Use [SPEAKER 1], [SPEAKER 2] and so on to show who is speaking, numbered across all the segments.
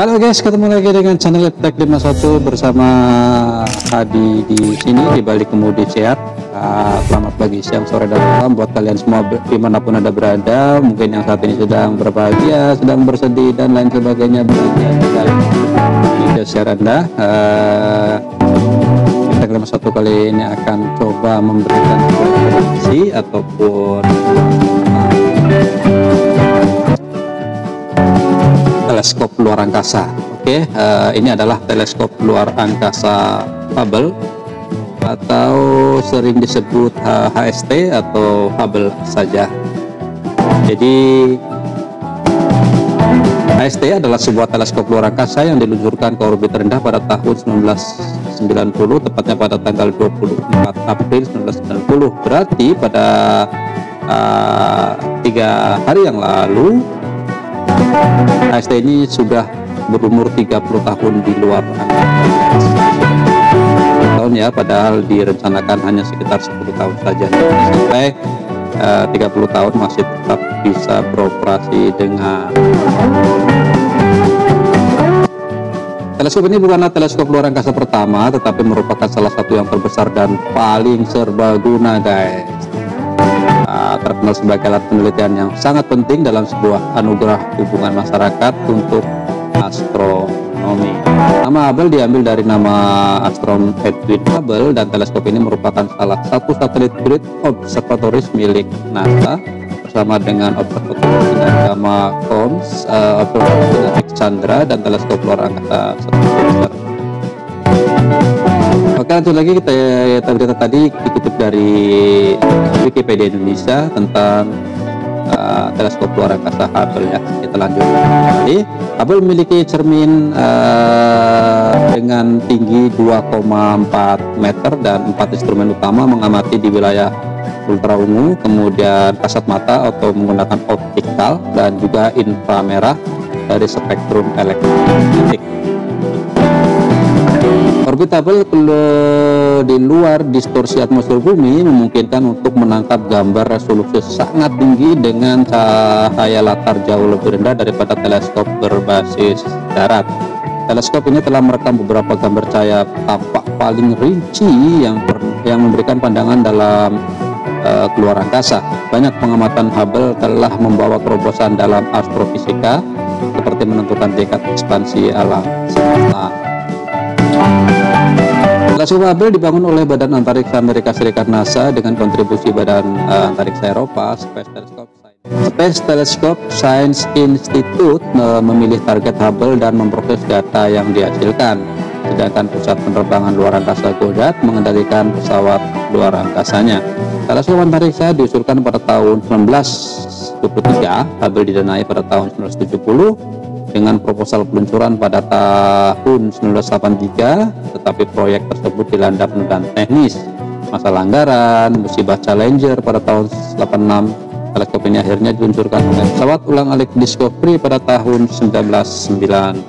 [SPEAKER 1] Halo guys, ketemu lagi dengan channel Tech 51 bersama Hadi di sini di balik kemudi sehat. Selamat pagi, siang, sore, dan malam buat kalian semua dimanapun anda berada. Mungkin yang saat ini sedang berbahagia, sedang bersedih dan lain sebagainya berada dalam video share anda. Tech 51 kali ini akan coba memberikan informasi ataupun teleskop luar angkasa. Oke, ini adalah teleskop luar angkasa Hubble atau sering disebut HST atau Hubble saja. Jadi HST adalah sebuah teleskop luar angkasa yang diluncurkan ke orbit rendah pada tahun 1990, tepatnya pada tanggal 24 April 1990. Berarti pada 3 hari yang lalu HST ini sudah berumur 30 tahun di luar angkasa. Tahun ya, padahal direncanakan hanya sekitar 10 tahun saja. Sampai 30 tahun masih tetap bisa beroperasi dengan. Teleskop ini bukanlah teleskop luar angkasa pertama, tetapi merupakan salah satu yang terbesar dan paling serbaguna, guys. Terkenal sebagai alat penelitian yang sangat penting dalam sebuah anugerah hubungan masyarakat untuk astronomi. Nama Hubble diambil dari nama astronom Edwin Hubble, dan teleskop ini merupakan salah satu satelit grid observatoris milik NASA bersama dengan observatorium sinar gamma COMS, observatorium Alexandra, dan teleskop luar angkasa besar. Oke, lanjut lagi, kita tadi dikutip dari Wikipedia Indonesia tentang teleskop luar angkasa Hubble ya. Kita lanjut kembali. Hubble memiliki cermin dengan tinggi 2,4 meter dan 4 instrumen utama mengamati di wilayah ultra ungu, kemudian kasat mata atau menggunakan optikal, dan juga inframerah dari spektrum elektromagnetik. Orbit Hubble di luar distorsi atmosfer bumi memungkinkan untuk menangkap gambar resolusi sangat tinggi dengan cahaya latar jauh lebih rendah daripada teleskop berbasis darat. Teleskop ini telah merekam beberapa gambar cahaya tampak paling rinci yang memberikan pandangan dalam keluar angkasa. Banyak pengamatan Hubble telah membawa terobosan dalam astrofisika, seperti menentukan tingkat ekspansi alam semesta. Teleskop Hubble dibangun oleh Badan Antariksa Amerika Serikat NASA dengan kontribusi Badan Antariksa Eropa. Space Telescope Science Institute memilih target Hubble dan memproses data yang dihasilkan, sedangkan Pusat Penerbangan Luar Angkasa Goddard mengendalikan pesawat luar angkasanya. Teleskop antariksa diusulkan pada tahun 1923, Hubble didanai pada tahun 1970 dengan proposal peluncuran pada tahun 1983, tetapi proyek tersebut dilanda penundaan teknis, masalah anggaran, musibah Challenger pada tahun 86. Teleskop ini akhirnya diluncurkan oleh pesawat ulang-alik Discovery pada tahun 1990.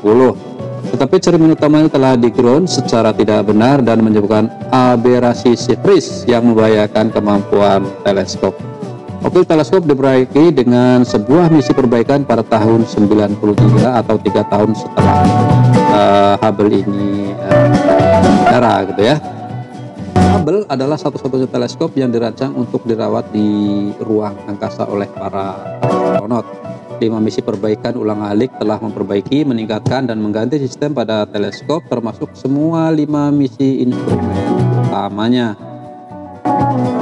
[SPEAKER 1] Tetapi cermin utamanya telah di-ground secara tidak benar dan menyebabkan aberasi Sifris yang membahayakan kemampuan teleskop. Oke, teleskop diperbaiki dengan sebuah misi perbaikan pada tahun 93 atau 3 tahun setelah Hubble ini berbicara gitu ya. Hubble adalah satu-satunya teleskop yang dirancang untuk dirawat di ruang angkasa oleh para astronot. 5 misi perbaikan ulang-alik telah memperbaiki, meningkatkan, dan mengganti sistem pada teleskop, termasuk semua 5 misi instrumen utamanya.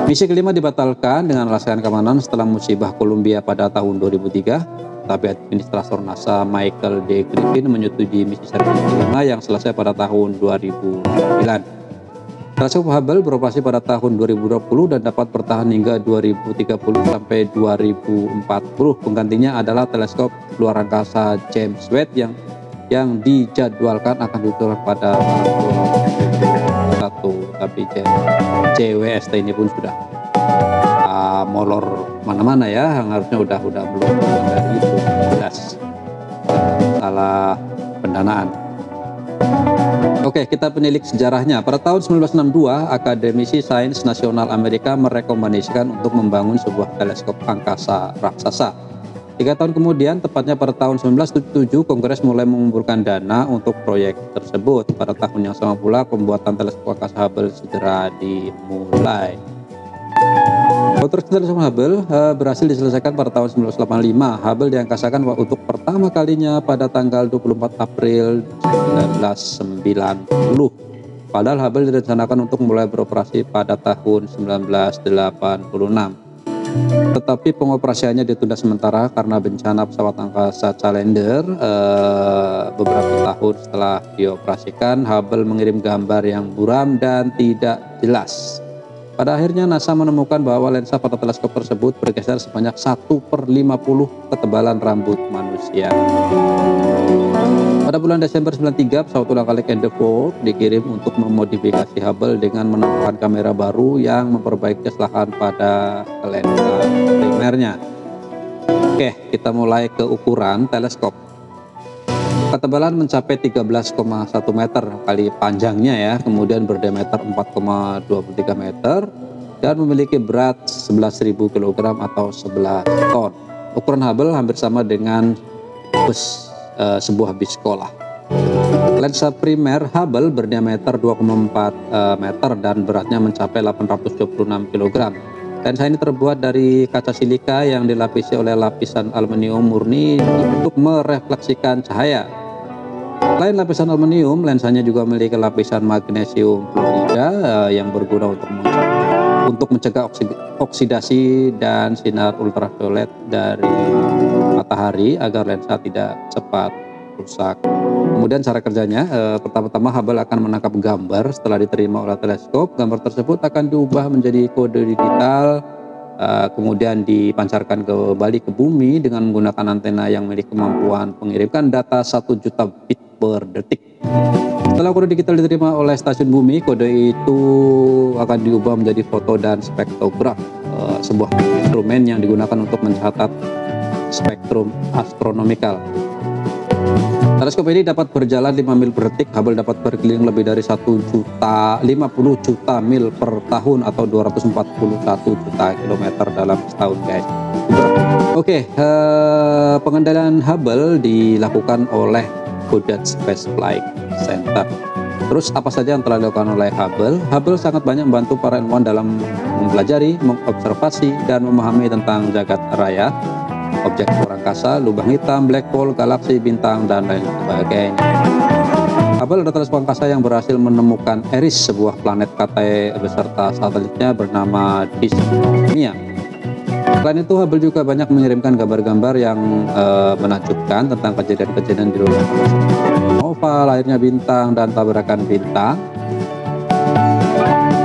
[SPEAKER 1] Misi kelima dibatalkan dengan alasan keamanan setelah musibah Columbia pada tahun 2003, tapi administrator NASA Michael D. Griffin menyetujui misi service kelima yang selesai pada tahun 2009. Teleskop Hubble beroperasi pada tahun 2020 dan dapat bertahan hingga 2030 sampai 2040. Penggantinya adalah teleskop luar angkasa James Webb yang dijadwalkan akan diluncurkan pada tapi JWST ini pun sudah molor mana-mana ya, yang harusnya udah belum dari itu jelas salah pendanaan. Oke, kita penilik sejarahnya. Pada tahun 1962, Akademisi Sains Nasional Amerika merekomendasikan untuk membangun sebuah teleskop angkasa raksasa 3 tahun kemudian, tepatnya pada tahun 1977, Kongres mulai mengumpulkan dana untuk proyek tersebut. Pada tahun yang sama pula, pembuatan teleskop angkasa Hubble segera dimulai. Konstruksi teleskop Hubble berhasil diselesaikan pada tahun 1985. Hubble diangkasakan untuk pertama kalinya pada tanggal 24 April 1990. Padahal Hubble direncanakan untuk mulai beroperasi pada tahun 1986. Tetapi pengoperasiannya ditunda sementara karena bencana pesawat angkasa Challenger. Beberapa tahun setelah dioperasikan, Hubble mengirim gambar yang buram dan tidak jelas. Pada akhirnya NASA menemukan bahwa lensa pada teleskop tersebut bergeser sebanyak 1/50 ketebalan rambut manusia. Pada bulan Desember 1993, pesawat ulang alik Endeavour dikirim untuk memodifikasi Hubble dengan menambahkan kamera baru yang memperbaiki kesalahan pada lensa primernya. Oke, kita mulai ke ukuran teleskop. Ketebalan mencapai 13,1 meter kali panjangnya ya, kemudian berdiameter 4,23 meter dan memiliki berat 11.000 kg atau 11 ton. Ukuran Hubble hampir sama dengan sebuah bis sekolah. Lensa primer Hubble berdiameter 2,4 meter dan beratnya mencapai 826 kg. Lensa ini terbuat dari kaca silika yang dilapisi oleh lapisan aluminium murni untuk merefleksikan cahaya. Selain lapisan aluminium, lensanya juga memiliki lapisan magnesium fluorida yang berguna untuk mencegah oksidasi dan sinar ultraviolet dari matahari agar lensa tidak cepat rusak. Kemudian cara kerjanya, pertama-tama Hubble akan menangkap gambar. Setelah diterima oleh teleskop, gambar tersebut akan diubah menjadi kode digital, kemudian dipancarkan kembali ke bumi dengan menggunakan antena yang memiliki kemampuan mengirimkan data 1 juta bit per detik. Setelah kode digital diterima oleh stasiun bumi, kode itu akan diubah menjadi foto dan spektrograf, sebuah instrumen yang digunakan untuk mencatat spektrum astronomikal. Teleskop ini dapat berjalan 5 mil per detik. Hubble dapat berkeliling lebih dari 50 juta mil per tahun atau 241 juta kilometer dalam setahun, guys. Oke, pengendalian Hubble dilakukan oleh Goddard Space Flight Center. Terus apa saja yang telah dilakukan oleh Hubble? Hubble sangat banyak membantu para ilmuwan dalam mempelajari, mengobservasi, dan memahami tentang jagat raya, objek luar angkasa, lubang hitam, black hole, galaksi, bintang, dan lain sebagainya. Hubble adalah teleskop angkasa yang berhasil menemukan Eris, sebuah planet Katai beserta satelitnya bernama Dystonia. Selain itu, Hubble juga banyak mengirimkan gambar-gambar yang menakjubkan tentang kejadian-kejadian di luar angkasa, nova, lahirnya bintang, dan tabrakan bintang.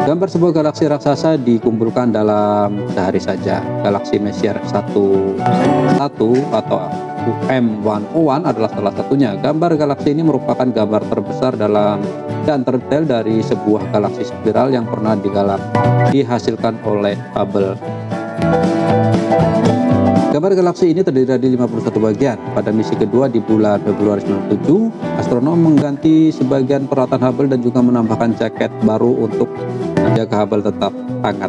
[SPEAKER 1] Gambar sebuah galaksi raksasa dikumpulkan dalam sehari saja. Galaksi Messier 11 atau UM101 adalah salah satunya. Gambar galaksi ini merupakan gambar terbesar dan terdetail dari sebuah galaksi spiral yang pernah dihasilkan oleh Hubble. Gambar galaksi ini terdiri dari 51 bagian. Pada misi kedua di bulan Februari 1997, astronom mengganti sebagian peralatan Hubble dan juga menambahkan jaket baru untuk menjaga Hubble tetap hangat.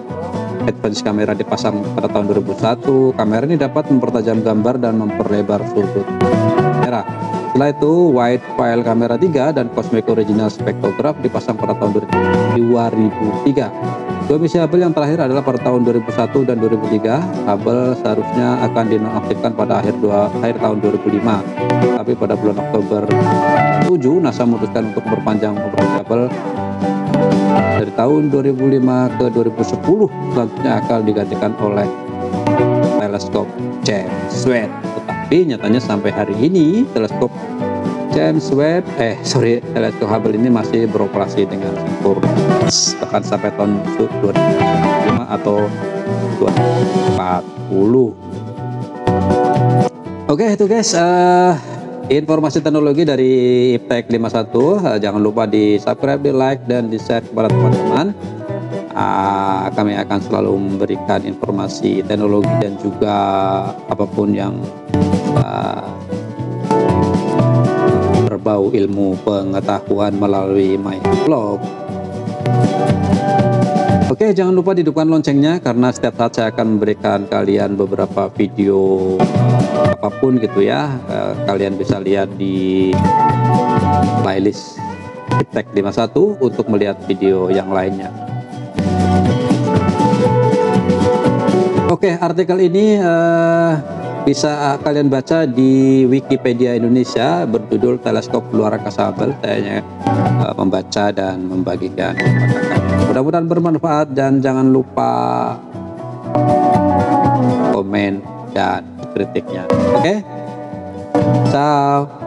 [SPEAKER 1] Advance kamera dipasang pada tahun 2001. Kamera ini dapat mempertajam gambar dan memperlebar sudut kamera. Setelah itu, Wide Field Kamera 3 dan Cosmic Original Spectrograph dipasang pada tahun 2003. Dua misi Hubble yang terakhir adalah pada tahun 2001 dan 2003. Hubble seharusnya akan dinonaktifkan pada akhir tahun 2005. Tapi pada bulan Oktober 7, NASA memutuskan untuk memperpanjang operasi Hubble dari tahun 2005 ke 2010. Selanjutnya akan digantikan oleh teleskop James Webb. Tetapi nyatanya sampai hari ini teleskop teleskop Hubble ini masih beroperasi dengan sempurna bahkan sampai tahun 2005 atau 2040. Oke, itu guys, informasi teknologi dari Iptek 51. Jangan lupa di subscribe, di like, dan di share kepada teman-teman. Kami akan selalu memberikan informasi teknologi dan juga apapun yang berbau ilmu pengetahuan melalui my blog. Oke, jangan lupa hidupkan loncengnya karena setiap saat saya akan memberikan kalian beberapa video apapun gitu ya. Kalian bisa lihat di playlist Iptek 51 untuk melihat video yang lainnya. Oke, artikel ini bisa kalian baca di Wikipedia Indonesia berjudul Teleskop Luar Angkasa Hubble. Saya membaca dan membagikan kepada kalian. Mudah-mudahan bermanfaat dan jangan lupa komen dan kritiknya. Oke? Ciao.